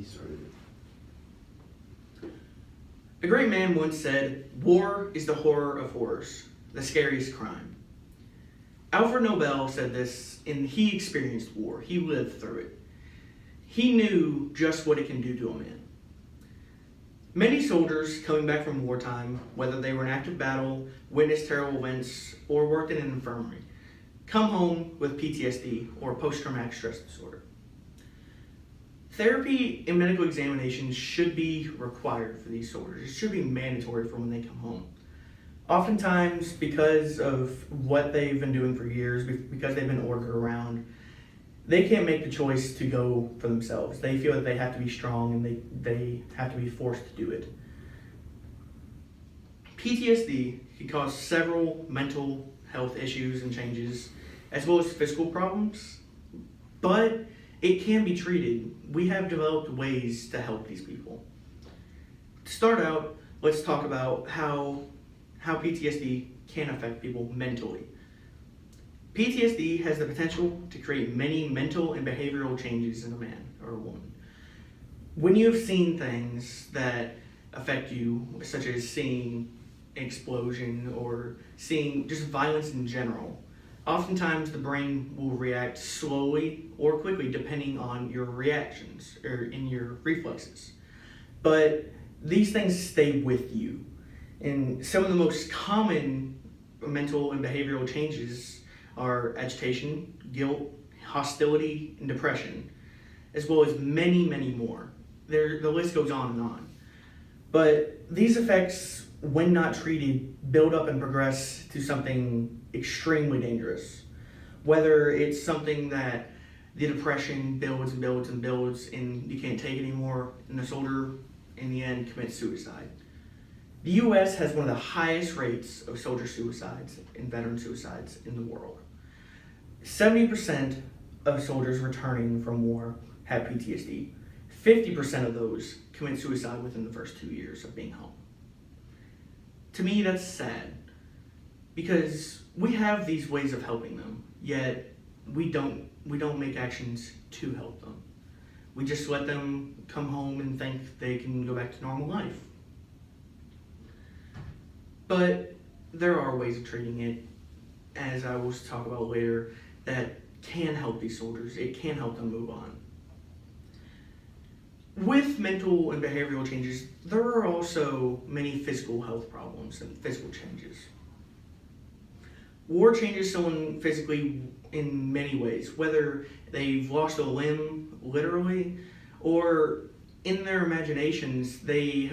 he started it. A great man once said, "War is the horror of horrors, the scariest crime." Alfred Nobel said this, and he experienced war. He lived through it. He knew just what it can do to a man. Many soldiers coming back from wartime, whether they were in active battle, witnessed terrible events, or worked in an infirmary, come home with PTSD, or post-traumatic stress disorder. Therapy and medical examinations should be required for these soldiers. It should be mandatory for when they come home. Oftentimes, because of what they've been doing for years, because they've been ordered around, they can't make the choice to go for themselves. They feel that they have to be strong and they have to be forced to do it. PTSD can cause several mental health issues and changes, as well as physical problems, but it can be treated. We have developed ways to help these people. To start out, let's talk about how PTSD can affect people mentally. PTSD has the potential to create many mental and behavioral changes in a man or a woman. When you have seen things that affect you, such as seeing an explosion or seeing just violence in general, oftentimes the brain will react slowly or quickly depending on your reactions or in your reflexes. But these things stay with you. And some of the most common mental and behavioral changes are agitation, guilt, hostility, and depression, as well as many, many more. The list goes on and on. But these effects, when not treated, build up and progress to something extremely dangerous. Whether it's something that the depression builds and builds and builds and you can't take it anymore, and the soldier, in the end, commits suicide. The U.S. has one of the highest rates of soldier suicides and veteran suicides in the world. 70% of soldiers returning from war have PTSD. 50% of those commit suicide within the first 2 years of being home. To me, that's sad, because we have these ways of helping them, yet we don't make actions to help them. We just let them come home and think they can go back to normal life. But there are ways of treating it, as I will talk about later, that can help these soldiers. It can help them move on. With mental and behavioral changes, there are also many physical health problems and physical changes. War changes someone physically in many ways, whether they've lost a limb, literally, or in their imaginations, they've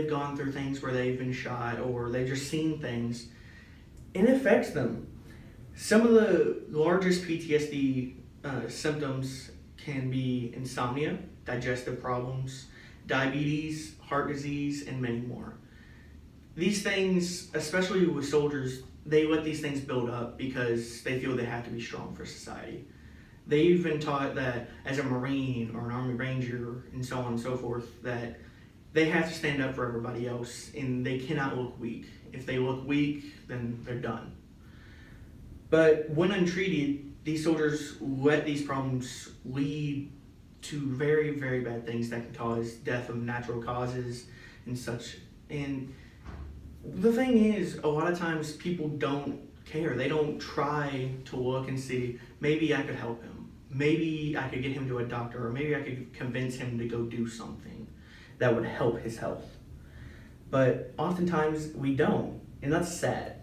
gone through things where they've been shot or they've just seen things, and it affects them. Some of the largest PTSD symptoms can be insomnia, digestive problems, diabetes, heart disease, and many more. These things, especially with soldiers, they let these things build up because they feel they have to be strong for society. They've been taught that as a Marine or an Army Ranger and so on and so forth, that they have to stand up for everybody else and they cannot look weak. If they look weak, then they're done. But when untreated, these soldiers let these problems lead to very, very bad things that can cause death of natural causes and such. And the thing is, a lot of times people don't care. They don't try to look and see, maybe I could help him. Maybe I could get him to a doctor, or maybe I could convince him to go do something that would help his health. But oftentimes we don't, and that's sad.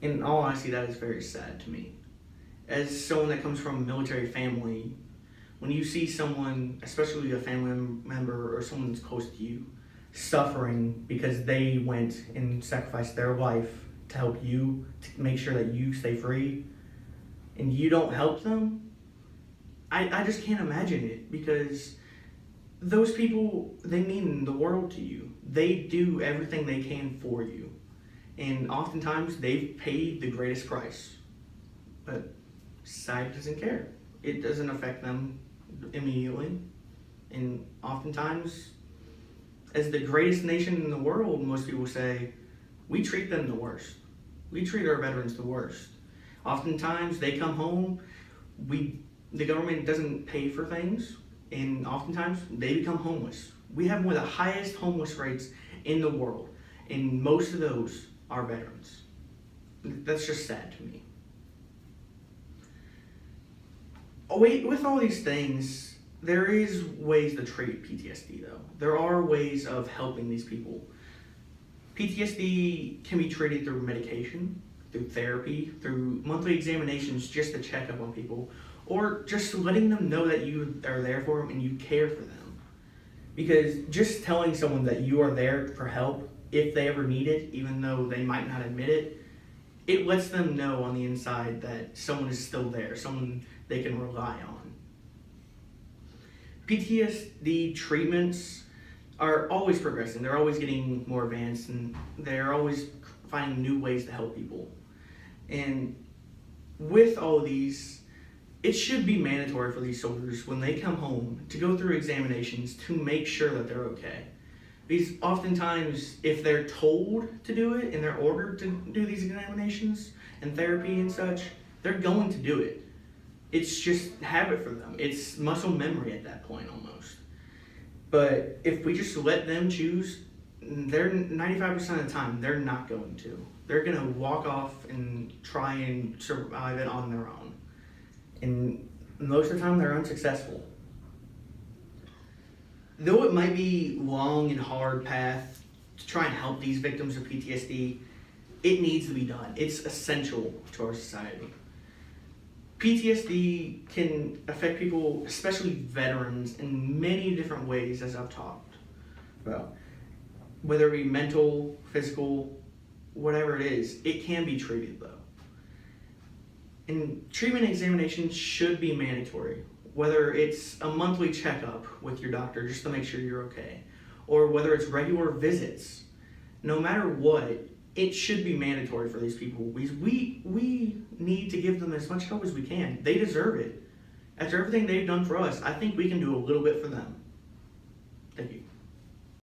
In all honesty, that is very sad to me. As someone that comes from a military family, when you see someone, especially a family member or someone that's close to you, suffering because they went and sacrificed their life to help you, to make sure that you stay free, and you don't help them, I just can't imagine it, because those people, they mean the world to you. They do everything they can for you. And oftentimes they've paid the greatest price. But society doesn't care. It doesn't affect them immediately. And oftentimes, as the greatest nation in the world, most people say, we treat them the worst. We treat our veterans the worst. Oftentimes they come home, the government doesn't pay for things, and oftentimes they become homeless. We have one of the highest homeless rates in the world, and most of those are veterans. That's just sad to me. With all these things, there is ways to treat PTSD though. There are ways of helping these people. PTSD can be treated through medication, through therapy, through monthly examinations just to check up on people, or just letting them know that you are there for them and you care for them. Because just telling someone that you are there for help if they ever need it, even though they might not admit it, it lets them know on the inside that someone is still there, someone they can rely on. PTSD treatments are always progressing. They're always getting more advanced, and they're always finding new ways to help people. And with all of these, it should be mandatory for these soldiers when they come home to go through examinations to make sure that they're okay. Because oftentimes, if they're told to do it and they're ordered to do these examinations and therapy and such, they're going to do it. It's just habit for them. It's muscle memory at that point almost. But if we just let them choose, they're 95% of the time, they're not going to. They're going to walk off and try and survive it on their own. And most of the time, they're unsuccessful. Though it might be a long and hard path to try and help these victims of PTSD, it needs to be done. It's essential to our society. PTSD can affect people, especially veterans, in many different ways, as I've talked about. Whether it be mental, physical, whatever it is, it can be treated though. And treatment examinations should be mandatory, whether it's a monthly checkup with your doctor just to make sure you're okay, or whether it's regular visits. No matter what, it should be mandatory for these people because we need to give them as much help as we can. They deserve it. After everything they've done for us, I think we can do a little bit for them. Thank you.